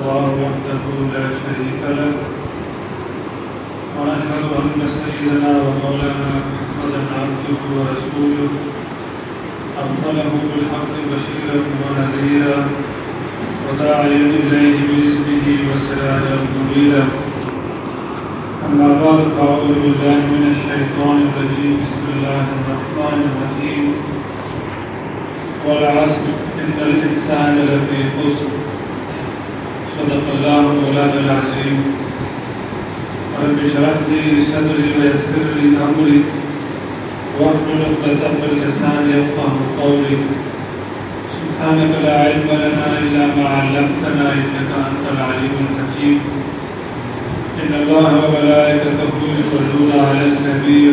الله وحده لا شريك له ونشهد أن سيدنا ومولانا محمدا عبده ورسوله أرسله بالحق بشيرا ونذيرا وداعيا إليه بإذنه وسراجا منيرا. أما بعد فأعوذ بالله من الشيطان الرجيم. بسم الله الرحمن الرحيم. والعصر إن الإنسان لفي خسر. صدق الله مولانا العظيم. رب اشرح لي صدري ويسر لي أمري واحلل عقدة من لساني يفقهوا قولي. سبحانك لا علم لنا إلا ما علمتنا إنك أنت العليم الحكيم. إن الله وملائكته يصلون على النبي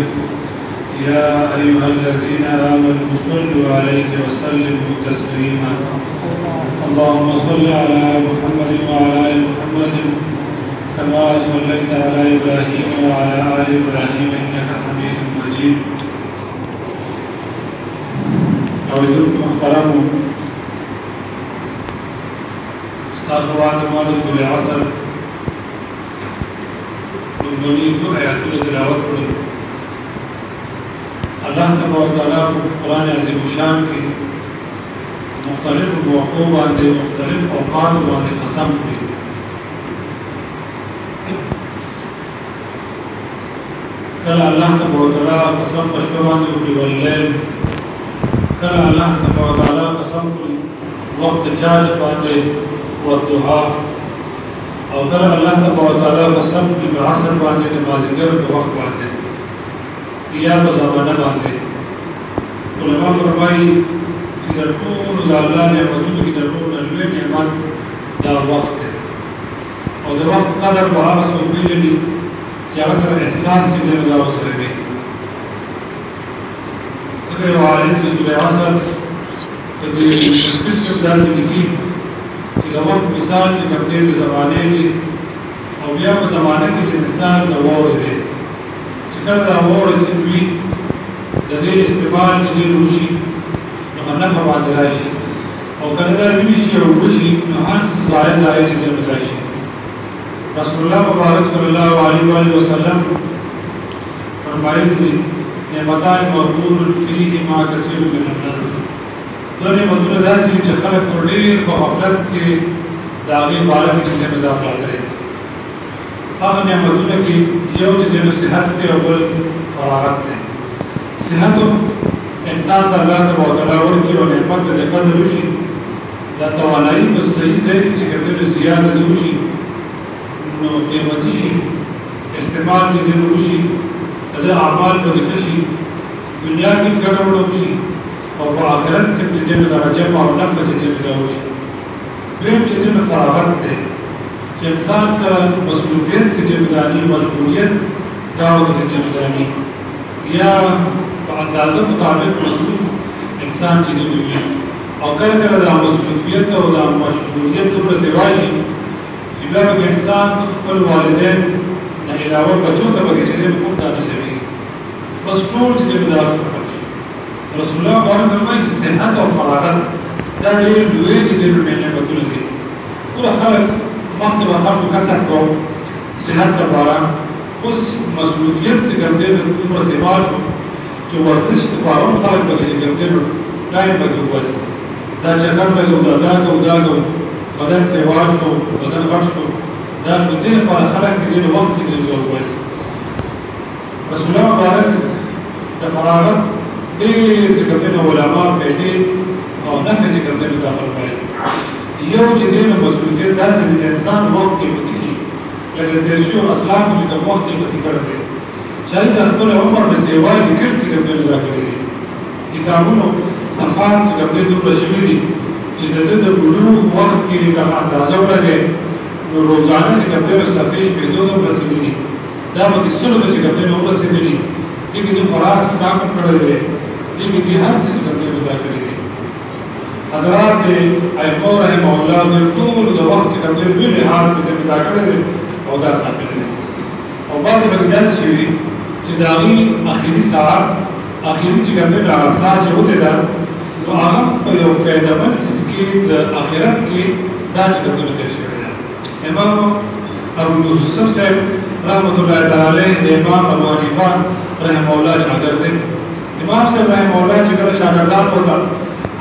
يا أيها الذين آمنوا صلوا عليه وسلموا تسليما. اللهم صل على محمد وعلى آل محمد كما صليت على إبراهيم وعلى آل إبراهيم إنك حميد مجيد. أعوذكم محترم استاذ وعلمان سورة العصر لنبني دو آیاتوں تلاوت کریں. اللہ تبارک و تعالیٰ قرآن عظیم الشان کی مختلف موقعوں باندھے مختلف اوقات باندھے قسم کی. کل اللہ تبارک و تعالیٰ قسم پشکر باندھے اٹھی واللیل. کل اللہ تبارک و تعالیٰ قسم کی وقت چاش باندھے والدعا. اور کل اللہ تبارک و تعالیٰ قسم کی بعصر باندھے نمازگر کے وقت باندھے یا بزمانہ باندھے. علماء فرمائی کہ درطول اللہ نے مدود کی درطول علوی نعمت دا وقت ہے. اور دا وقت قدر بہا سوپی جنی کہ اثر احساس سے دے مدار سرے گئی. ذکر وعالین سے سورہ عصر کہ مشکل کے ادار سے لکھی کہ دا وقت مثال سے کرتے زمانے کی اور یا زمانے کی انسان دا وور ہے. چکر دا وور چکوی دا دیر استعمال چکر روشی نفع باندې راشي او کله دا ویشي او وشي نو هر څه ظاهر چکر راشي. رسول الله مبارک صلی الله علیه و آله وسلم فرمایي دي نعمتان مغبون فیهما کثیر من الناس. دا نعمتونه داسې چې خلک ډېر په غفلت کې د هغې باره کې استفاده کوي. هغه نعمتونه کې یو چې د صحت دی او بل فراغت دی. صحت انسان ته الله تبارک وتعالی ورکړي او نعمت د قدر وشي دا توانایي په صحیح ځای کې چې ګټلې زیاته وشي نو قیمتي شي استعمال دې وشي د اعمال په دې شي دنیا کې ګټور وشي او په آخرت کې دې درجه او نفع دې وشي. دویم چې دې فراغت دی چې انسان سره مسؤلیت دې وداني مشغولیت دا دې وداني یا اندازه مطابق مصروف انسان چې دی او کله کله د مسؤلیت او د مشغولیت په سوای چې بیا انسان خپل والدین نه علاوه بچو ته به چې په کومه نشي بس ټول چې د مدارس رسول الله باندې فرمایي چې صحت او فراغت دا ډېر لوی دي د نعمتونو دي. ټول خلک وخت به خلکو کسر کوو صحت لپاره اوس مسؤلیت چې ګرځي د کومه سیوا شو چې ورزش لپاره هم خلک به چې ګرځي ټایم به وباسي. دا چکر به یو دا کو بدن سیوا شو بدن غټ شو دا شو دې لپاره خلک چې د وخت کې وباسي. رسول الله مبارک د فراغت ډېر چې کومه علماء په دې او نفع چې کومه داخل کړي. یو چې دې مسؤلیت داسې د انسان وخت کې وتی لکه د شو اسلام چې کوم وخت کې وتی کړی شاید خپل عمر د سیوا ذکر چې کومه داخل کړي. کتابونو صفات چې کومه د بشوي دي چې د بلوغ وخت کې کوم اندازه ولګي نو روزانه چې کومه صفیش په دوه رسېدي دي دا به سلو چې کومه نو رسېدي دي دې د خوراک سٹاک کړل دي دې کې هر څه کومه داخل کړي. حضرات ایفو رحمه الله د ټول د وخت کومه ویلي حال څه داخل کړي او دا ساتل دي او بعد به داس شي چې دا اخیری ساعت اخیری چې کومه راځه چې وته دا نو هغه په یو فائدہ مند سیس کې د آخرت کې دا چې کومه تشریح امام ابو یوسف صاحب رحمۃ اللہ تعالی علیہ امام ابو حنیفہ رحمہ اللہ شاگرد تھے. امام صاحب رحمہ اللہ جگر شاگردان ہوتا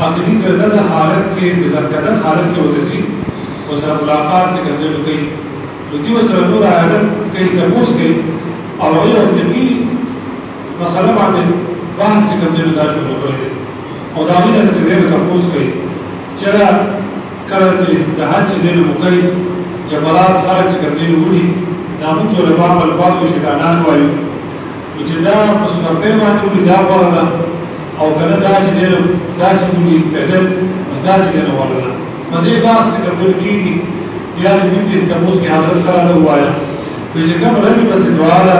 آخری کردہ حالت کے بزرگدہ حالت کے ہوتے تھی وہ سر ملاقات کے کرتے جو گئی لکی وہ سر نور آیت کئی تپوس گئی اور وہی اپنی مسئلہ باندے بحث سے کرتے جو دا شروع کرے اور داوی نے تقریر تپوس گئی چرا کرتے جہاں چیزیں مکئی جبرات خارج کرتے جو گوڑی نامو جو رباب الفاظ و شکانان وائیو وچدا مسلطے باندے گوڑی دا پڑا او کله دا چې دینو دا چې موږ پیدل دا چې دینو ورته مده باس چې کوم کیږي بیا دې دې تاسو کې حاضر کړه وایا چې کوم رنګ بس دعا لا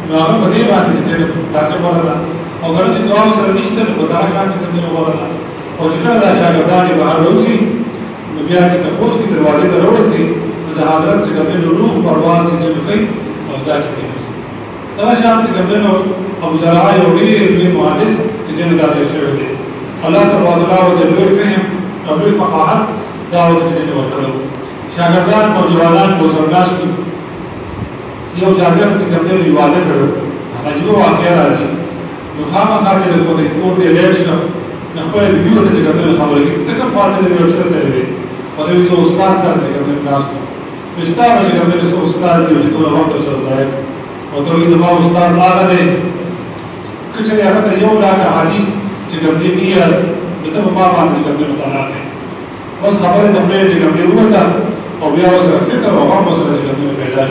نو هغه مده باندې دې تاسو ورته او کله چې دعا سره نشته نو دا شان چې دینو ورته او چې کله دا شاګردان بهر وځي نو بیا چې تاسو کې دروازه ته ورسي د حضرت چې کوم روح پرواز دې کوي او دا چې دا شان چې کوم ابو زرع یو ډیر لوی مهندس چې دغه داسې شوی دی الله تبارک وتعالى د لوی فهم او لوی فقاهت دا ورته دې ورکړو شاګردان او جوانان په سرګاس کې یو شاګرد چې کوم دی واده کړو هغه یو واقعیا راځي نو خامخا چې د کوټې کوټې لیکشن نه خپل ویډیو ته څنګه خبرې کوي څنګه پاتې دی ورته ته دی په دې یو استاد سره چې کوم کلاس استاد چې کوم استاد دی چې ټول وخت سره ځای او ته یې ما استاد هغه دی کچھ هغه یو لاک حدیث چې کوم دی یې دته په ما باندې کوم مطالعه کوي اوس خبره د خپل چې کوم دی وته او بیا وسره فکر او هم وسره چې کوم پیدا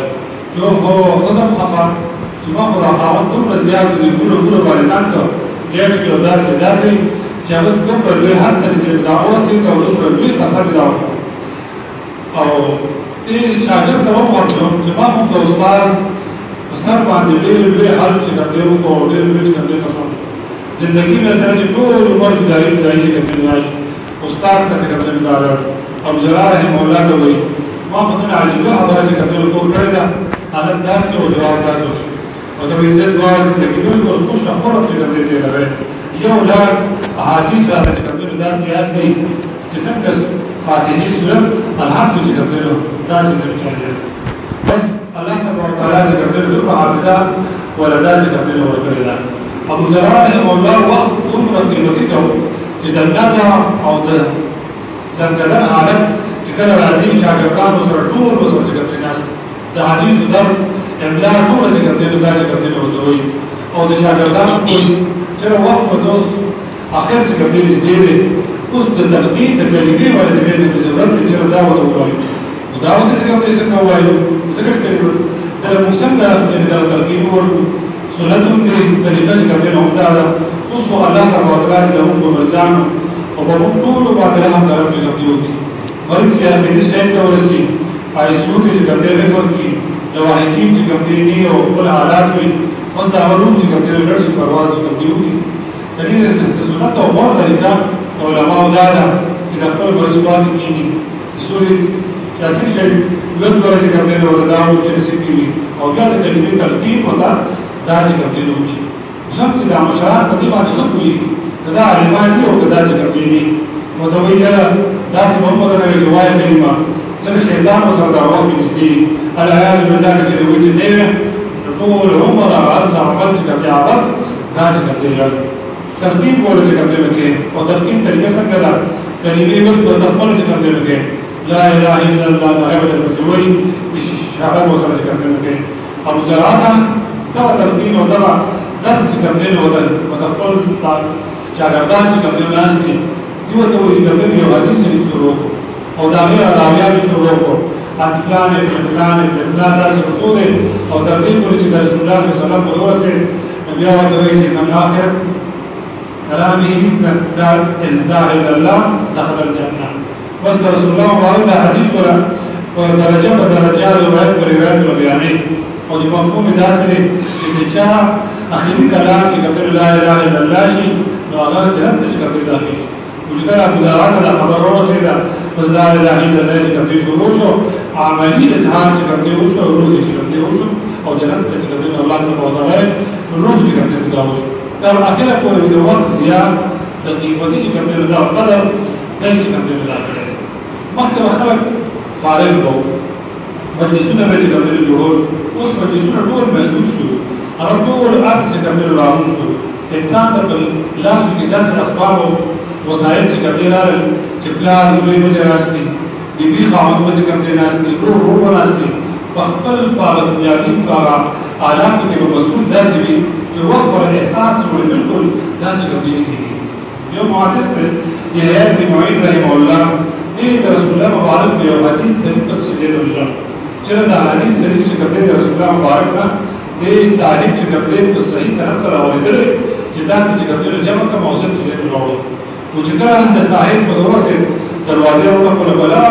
شو خو خصم خبر چې ما خو راغله دومره زیات دی ګورو باندې تاسو یو څه داسې چې هغه کوم په لوی حد ته چې دا اوسې او دومره لوی قصر دا او دې شاګرد سره ورته چې ما هم د استاد سر باندې ډېر لوی حل چې کوم کو ډېر لوی چې کوم زندگی میں سره چې ټول عمر جاری چې کوم راځي استاد ته کوم کار او زرا ہے مولا ته وي ما په دې عجیبه خبره چې کوم کو کړی دا حالت داس او جواب داس او دا یې ځواب چې کوم کو خوش خبره چې کوم دې لري یو لا حدیث سره چې کوم داس یاد دی چې څنګه فاتحه سورۃ الحمد چې کوم داس ورچاله بس الله تبارک وتعالى ذکر کړو حافظه ولدات ذکر ورکړل ابو زرع مولا وقت عمر قیمتي کو چې د نظر او د څنګه حالت چې کله راځي شاګردانو سره ټول سره ذکر ناس د حدیث درس املا ټول ذکر دې د ذکر دې وځوي او د شاګردانو ټول چې وخت په دوس اخر ذکر دې دې اوس د تقدیر د کلمې ولې دې د ضرورت چې راځو وایي دا څنګه څنګه وایي ذکر کړو د مسلمان د تلقین ورو سنت دې طریقې کوي نو دا اوس په الله تعالی له موږ ورځانو او په ټول باندې هم طرف کې کوي ورس کې د سټیټ ورسي پای سود چې کوي له ورکی د واحدین چې کوي نه او په حالات کې اوس دا ورو چې کوي ورسي پرواز کوي دې د سنت او ور طریقه علماء دا چې د خپل ورسوال کې سوري تاسو شي لږ ورته کوي نو دا و چې سيتي او بیا د کلمې ترتیب وتا دا چې کوي نو چې څنګه د مشرات په دې باندې څه کوي دا علمان دي او دا چې کوي ني متوي دا چې محمد رسول الله کلمه څنګه شیطان او سره دا وایي چې الایات بالله چې وایي نه ټول عمر راځه عمل چې کوي عباس دا چې کوي ترتیب ورته کوي کې او ترتیب طریقه څنګه دا کلمې په تخمن چې کوي لا اله الا الله محمد رسول الله شعب وصل كمل ابو زرعه دا ترتیب او دا درس کمل ودل متقل شاګردان چې کمل ناشتي دیو ته وی کمل یو حدیث یې شروع او دا غیر راویا شروع کو اطلان فلان دا شروع او ترتیب ورته چې رسول الله صلی الله علیه وسلم بیا ورته چې من اخر كلامه دار الى الله دخل الجنه بس رسول الله وعلى حديث ولا درجه بدرجه روایت پر روایت بیانې او د مفهوم داسې چې چا اخري کلام کې کبر لا اله الا الله شي نو هغه جنت ته کبر داخل شي وجدار ابو ذر دا خبر ورسېدا لا اله الا الله چې کبر شروع شو عملي اظهار چې کبر وشو او روح چې کبر وشو او جنت ته کبر الله تعالی روح چې کبر داخل شو تر اخره پورې د وخت زیات د قیمتي چې کبر دا قدر دای چې کبر داخل مخکې خلک فارغ وو مجلسونه به چې کوم دي جوړول اوس مجلسونه ټول محدود شو هغه ټول ارث چې کوم دي راغون شو انسان ته لاس کې داسې اسباب او وسایل چې کوم دي راغلي چې پلار زوی به راځي بیبي خاوند به کوم دي راځي ورور به راځي په خپل پاله بنیادي کارا آلات کې به مسؤل داسې وي چې وخت پر احساس وړي بالکل داسې کوم دي کېږي یو محدث دی یحیی بن معین رحمه الله دې رسول الله مبارک په یو حدیث شریف پس کې دی چرا دا حدیث شریف چې کوم دی رسول الله مبارک نه دې صاحب چې کوم دی په صحیح سند سره اوریدل چې دا چې کوم دی جمع کا موضوع کې دی راوړل او چې کله د صاحب په دروازه دروازه او په بلا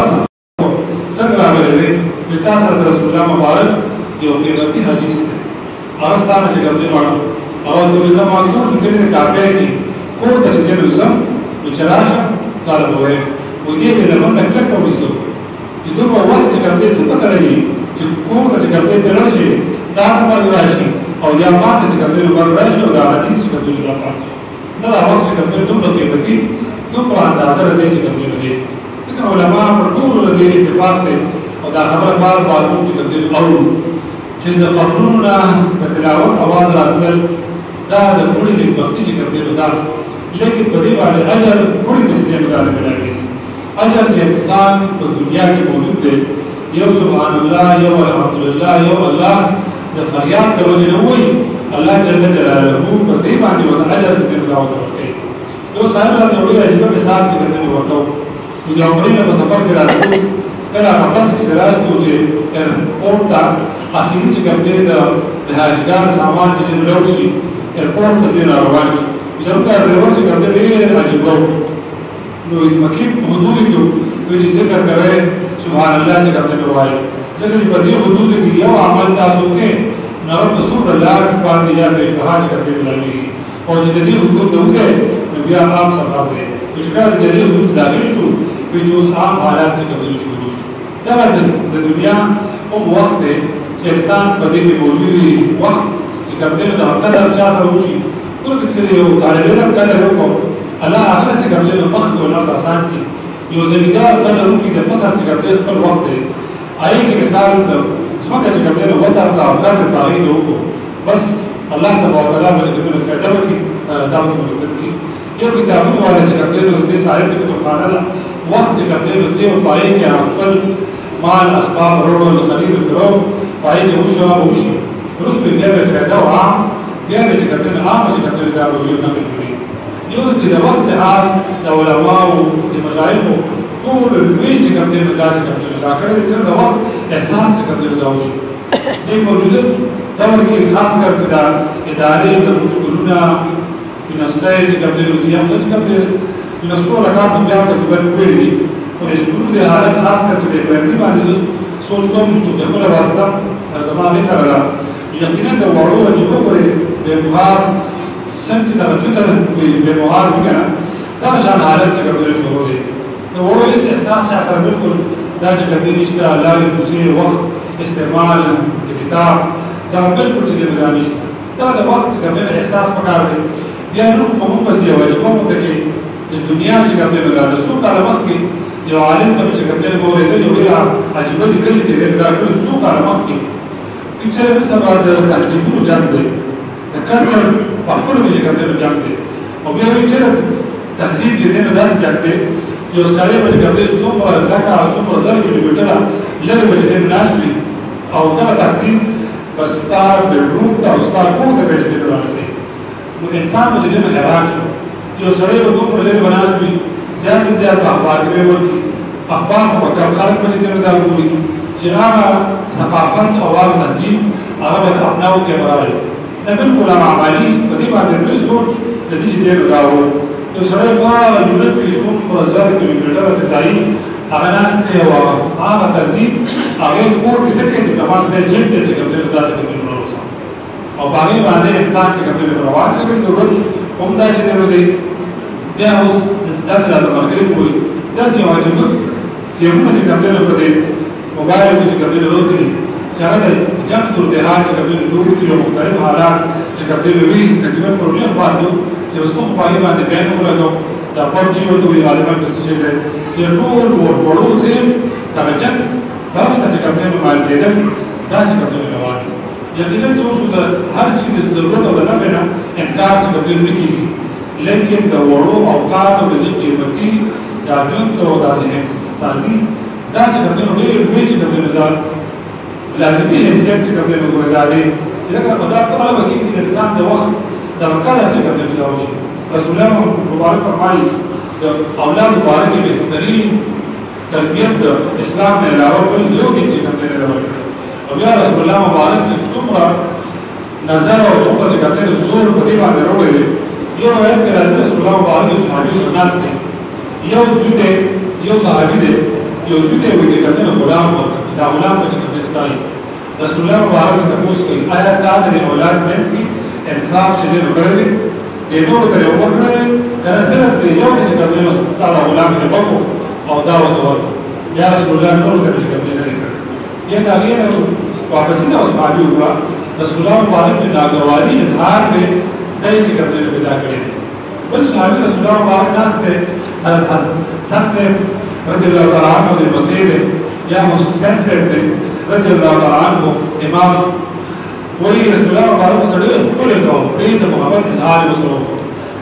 څنګه راغلی دی تاسو رسول الله مبارک یو قیمتي حدیث دی ارستانه چې کوم دی وایي او د دې ماګور د دې کاپه کې کوم د دې نظام چې راشه طالب وای و دې د نن تکلیف او وسو چې دوه وخت چې کوم دې څه پته لري چې کوم چې کوم دې راشي دا پر راشي او یا ماته چې کوم دې ور راشي او دا حدیث چې کوم دې راځي دا وخت چې کوم دې دوه قیمتي دوه اندازه دې چې کوم دې دي علماء پر ټول دې اتفاق دي او دا خبره بار بار چې کوم دې اورو چې د قانوننا په تلاوت اواز راتل دا د پوری د وخت چې کوم دې دا لیکن په دې باندې اجر پوری دې باندې ملایي اجر چې انسان په دنیا کې موجود دی یو سبحان الله یو الحمدلله یو الله د فریاد کولو نه وایي الله جل جلاله په دې باندې ول اجر دې راوړي یو صاحب راته وایي چې په مثال کې کوي ورته چې عمرینه په سفر کې راځي کله په پس کې راځي چې ایرپورټ ته اخیری چې کوم دې د حاجګار سامان چې لوشي ایرپورټ ته دې روان شي جب کا ڈرائیور سے کرتے رہے عجیب مکیب حدود کو ذکر کرے سبحان اللہ سے کرتے ہوئے ذکر بدی حدود کی یہ عمل تاسو کے نرم رسول اللہ کے پاس دیا کہ کہا کرتے لگی اور جدید حدود دوسرے نبی عام صاحب نے اس کا جدید حدود داخل شو کہ جو عام حالات سے قبول شروع در دنیا وہ وقت ہے کہ انسان بدی کی موجودی وقت کہ کرتے ہیں تو ہفتہ درجہ روشی كل كتير يو طالبين كان يروكم الله أخذ تقبل الوقت والناس أسانتي يوزنيدار كان يروكي تفسر تقبل كل وقت أي مثال سمعت تقبل الوقت على أفكار الطاغين يروكم بس الله تبارك وتعالى بيقول في دمك دمك ملكتي يو كتابون ولا تقبل الوقت ساعات تقبل الله وقت تقبل الوقت وطاغين يا أفضل مع الأسباب رولو الخليل الكرام طاغين يوشوا ووشي رسل الجبل في دوا بیا به چې کتل عام چې کتل دا ویل نه کوي یو چې د وخت حال د علماء او د مشایخ ټول وی چې کتل دا چې کتل دا کړي چې د وخت احساس چې کتل دا وشي د موجوده دور کې خاص کر چې دا ادارې د مسکولونه د نسلې چې کتل دي هم چې کتل د نسکو راکا په بیا کې په ویلي او د سکول د حالت خاص کر چې په دې باندې سوچ کوم چې د خپل واسطه زمانه سره یقینا د وړو چې وګوري د بهار سنت د رسول د بهار وکړه دا ځان حالت کې ګرځول شروع دي د وړو احساس سره بالکل دا چې کدي نشته الله د دوسری وخت استعمال د کتاب دا بالکل چې د نشته دا د وخت کمه احساس پکار دی بیا نو په موږ پسې وایي کوم ته کې د دنیا چې کمه لګا د سو کال وخت کې یو عالم په چې کمه وګوري ته یو ډیر عجیب دي کلی چې دا ټول سو کال وخت کې چې په سبا د تحقیقونو جنگ دی د کار په خپل کې کوي جنگ دی او بیا چې تحقیق دې نه دا جنگ دی یو سړی په کومه څومره لکه څومره زر کیلومتره لږ به دې ناشې او دا تحقیق بس تار د روح او ستار کوم ته به دې راځي نو انسان دې نه حیران شو چې سړی په کوم ډول بناسي زیات اخبار کې ورته اخبار په کوم خلک باندې دا وګوري چې هغه ثقافت او تهذیب هغه په اپناو کې راغلی دا بالکل عملی په دې باندې دوی سوچ د دې چې دی راو نو سره په یورپ کې څوم په 1000 کیلومتره فضایي هغه ناس ته او هغه تهذیب هغه کور کې څه کې چې تماس ته جېب ته چې کوم څه ذات کې نوروسه او باندې باندې انسان کې کوم روان کې ضرورت کوم دا چې دی بیا اوس داسې راځي مرګري کوی داسې واجب چې موږ چې کوم څه په موبایل کې کوم څه وروتي چې هغه جنس ورته چې کوم څه جوړ کړي مختلف حالات چې کوم څه وی تقریبا پروبلم باندې چې اوس په پای باندې بیان وکړو دا پرچی ورته وی غالبا څه شي دی چې ټول ورورو زم دا جن طرف ته چې کوم دی مال کېدل دا چې کوم دی روان یقینا چې اوس د هر شي د ضرورت او د نفع نه انکار چې کوم نه کېږي لیکن د وړو اوقاتو د دې قیمتي دا ژوند او دا ذهن سازي دا چې کوم دی ډېر لوی چې کوم دی دا لازمي حیثیت چې کوم دی نو دا دی لکه په دا په اړه کې چې انسان د وخت د وکړه چې کوم دی راوشي رسول الله مبارک فرمایي د اولاد مبارک به بهترین تربیت د اسلام نه علاوه بل یو دي چې کوم دی راوړي او بیا رسول الله مبارک چې څومره نظر او څومره چې کوم دی زور په دې باندې راوړي یو روایت کې راځي رسول الله مبارک صحابي ناس دي یو څوته یو صحابي دی یو څوته وي چې کوم دی غلام دا غلام چې کوم دی ستایي رسول الله مبارک تاسو کوي آیا تاسو د اولاد مېس کې انصاف چې وکړي د نور ته وکړي کله سره د یو چې کوم دی تعالی غلام کې وکړو او دا وته یا رسول الله نور ته چې کوم دی نه کړی یا دا غیر واپس نه اوس باندې هوا رسول الله مبارک د ناګوالي اظهار به دای چې کوم دی پیدا کړی بل صحابي رسول الله مبارک ناس ته حضرت سب رضی الله تعالی عنہ د مسجد یا حسین سے رضی اللہ تعالی عنہ امام وہی رسول اللہ مبارک سره ټول نو دې محمد اظهار وسلو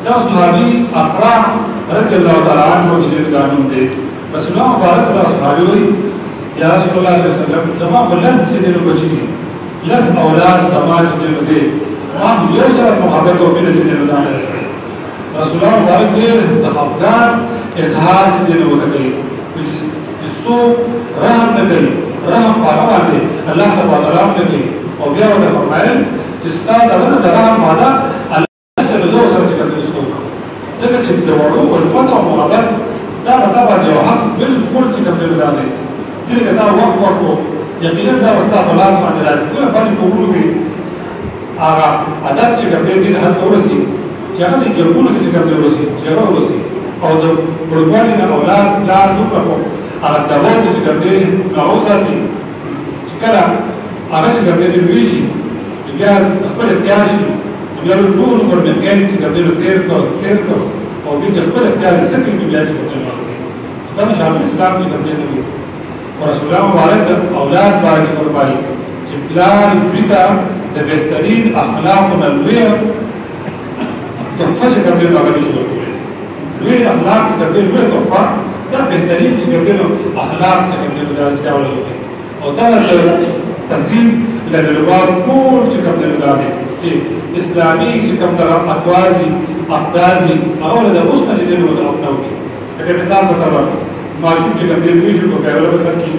دا صحابي اقرا رضی اللہ تعالی عنہ دې قانون دې رسول الله مبارک الله صحابي وی یا رسول الله صلی الله علیه وسلم تمام لس دې نو بچی لس اولاد سماج دې دې ما یو سره محبت او مینه دې نو رسول الله مبارک دې د افغان اظهار دې نو وکړي سو رحم نه کوي رحم پاره باندې الله تعالی نه کوي او بیا ورته فرمایل چې ستاسو دغه د رحم ماده الله تعالی زو سره چې کوي څه ځکه چې د وړو او فتره او محبت دا مطلب دی او حق بالکل چې کوي دا دی چې دا وخت ورکو یقینا دا واسطه خلاص باندې راځي کومه باندې کوو کې هغه عادت چې کوي دې حد ورسي چې هغه د جرګونو کې کوي ورسي چې هغه ورسي او د ورګوالي نه اولاد لا دوکو هغه دوا چې کوم دی هغه ساتي چې کله هغه چې کوم دی ویشي بیا خپل احتیاج بیا ټول پر مکان چې کوم دی تیر کو او بیا خپل احتیاج سکه بیا چې کوم دی دا شامل اسلام کې کوم دی رسول الله مبارک اولاد باندې قرباني چې پلان فیتا د بهترین اخلاق او نلوي تحفه کوم دی هغه شروع کړي لوی اخلاق چې کوم دی لوی تحفه دا بهترین چې کوم اخلاق چې کوم دی دا ډول وي او دا تنظیم لګلوار ټول چې کوم دی دا چې اسلامي چې کوم دا اقوال دي اقدار دي هغه د اوس نه دي نو دا اپناو دي اگر مثال په تور ماشوم چې کوم دی ویژه کو کېول وسر کی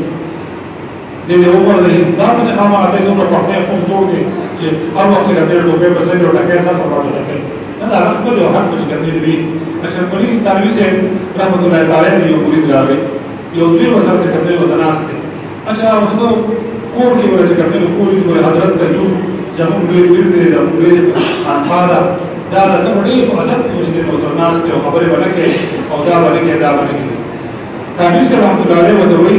د دې عمر له دا چې هغه ماته نو په خپل کوم جوړ دي چې هر وخت کې د ټوپه په سر یو ټکي سره پاتې کېږي دا خپل یو حق چې کوم دی اشرف علي تعالی سے رحمت الله تعالی یو مرید راوي یو زوی وسره چې کوم دی وداناسته اچھا اوسو کور کې ورته کوم دی کور کې حضرت ته یو زموږ دوی ویل دا موږ انفادا دا د ډېر په ادب کې چې وداناسته او خبرې ورکه او دا ورکه دا ورکه تعالی سے رحمت الله علیه ودوی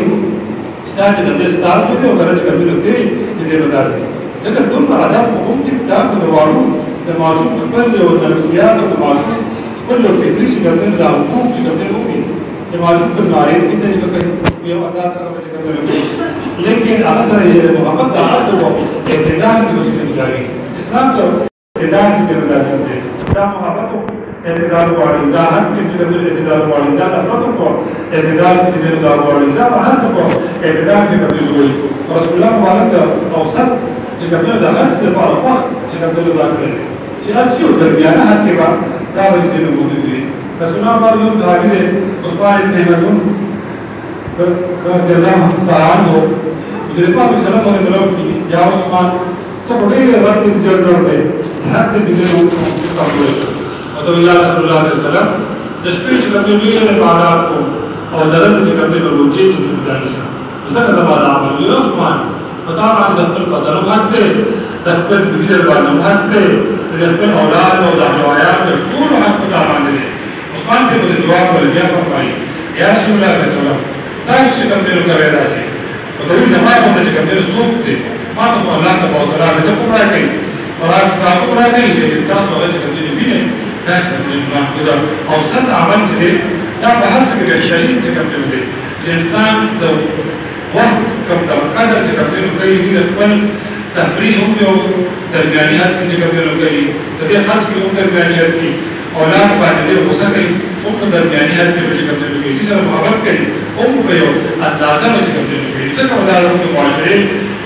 دا چې د ستاسو په او درجه کوي نو دی چې دی وداسته دا ټول ادب کوم چې دا د وارو د معصوم خپل او د نفسیات او د معصوم كل فكري شغلتين لا حقوق شغلتين ہوئی کہ معلوم کر نارے کتنے جو کہ یہ ادا سره لیکن اثر یہ محبت کا اثر وہ اعتدال کی وجہ سے جاری اسلام تو اعتدال کی ذمہ داری ہے دا محبت اعتدال والی دا حق کی ذمہ داری اعتدال والی دا نفرت کو اعتدال کی ذمہ داری والی دا حسب کو اعتدال کی قبول ہوئی رسول اللہ مبارک اوسط کہ قبل دا نفس کے فارق کہ قبل دا کرے کہ اسی درمیانہ حد کے بعد دا وجہ سے موجود ہے رسول اللہ پر یوسف صحابی نے عثمان ابن مظعون رضی اللہ تعالی عنہ حضرت پاک صلی اللہ علیہ وسلم کی یا عثمان تو بڑے رات کے جڑ دے ساتھ دے دے لوگ کو تو اللہ صلی اللہ علیہ وسلم دشپی سے کبھی بھی نے بازار کو اور درد سے کبھی روجے کی گزارش اسے زبان عمل یہ عثمان بتا رہا دستر بدل ہٹتے دستر فکر بانو ہٹتے دستر اولاد اور دعوات کے پور حق کا ماننے عثمان سے مجھے جواب کر دیا فرمائی یا رسول اللہ صلی اللہ علیہ وسلم تاش سے کبھی کا ویدا سے تو یہ جماعت ہوتے کبھی سوق تھے ما تو اللہ کا بہت بڑا ہے پورا ہے اور اس کا پورا نہیں ہے تاس والے کبھی بھی نہیں تاش کبھی خدا اوسط عمل سے دا بحث کے شہید سے کبھی انسان وقت کوم طبقه ده چې کوم کوي د خپل تفریح هم یو درمیانیت چې کوم کوي د دې خاص کې هم درمیانیت کې اولاد باندې غوسه کوي هم درمیانیت کې چې کوم کوي چې سره محبت کوي هم په یو اندازه باندې کوم کوي ځکه ولادت د معاشره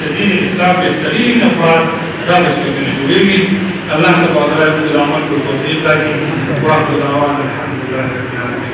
د دین اسلام بهترین افراد راځي چې جوړيږي الله تبارک وتعالى د عمل په توفیق راکړي واخر دعوانا الحمد لله رب العالمين